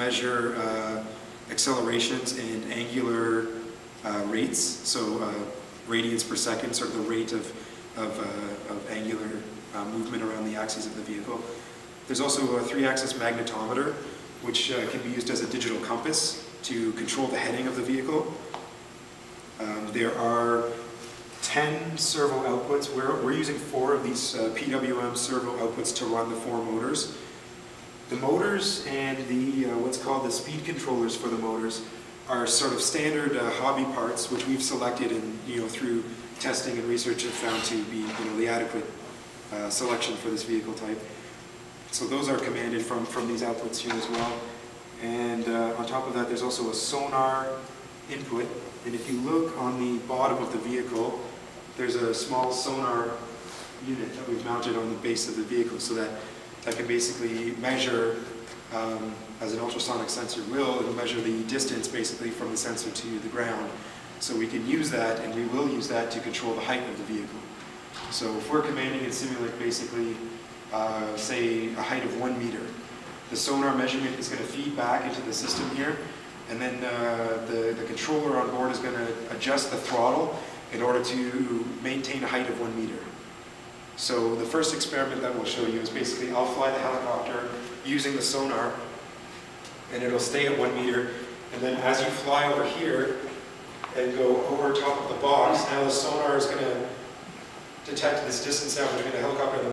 measure accelerations and angular rates, so radians per second, sort of the rate of angular movement around the axes of the vehicle. There's also a 3-axis magnetometer, which can be used as a digital compass to control the heading of the vehicle. There are 10 servo outputs. We're using 4 of these PWM servo outputs to run the 4 motors. The motors and the what's called the speed controllers for the motors are sort of standard hobby parts, which we've selected and through testing and research have found to be the adequate selection for this vehicle type. So those are commanded from these outputs here as well. And on top of that, there's also a sonar input. And if you look on the bottom of the vehicle, there's a small sonar unit that we've mounted on the base of the vehicle, so that can basically measure, as an ultrasonic sensor it'll measure the distance basically from the sensor to the ground. So we can use that, and we will use that to control the height of the vehicle. So if we're commanding and simulate basically, say, a height of 1 meter, the sonar measurement is going to feed back into the system here, and then the controller on board is going to adjust the throttle in order to maintain a height of 1 meter. So the first experiment that we'll show you is basically I'll fly the helicopter using the sonar, and it'll stay at 1 meter, and then as you fly over here and go over top of the box, now the sonar is going to detect this distance out between the helicopter and the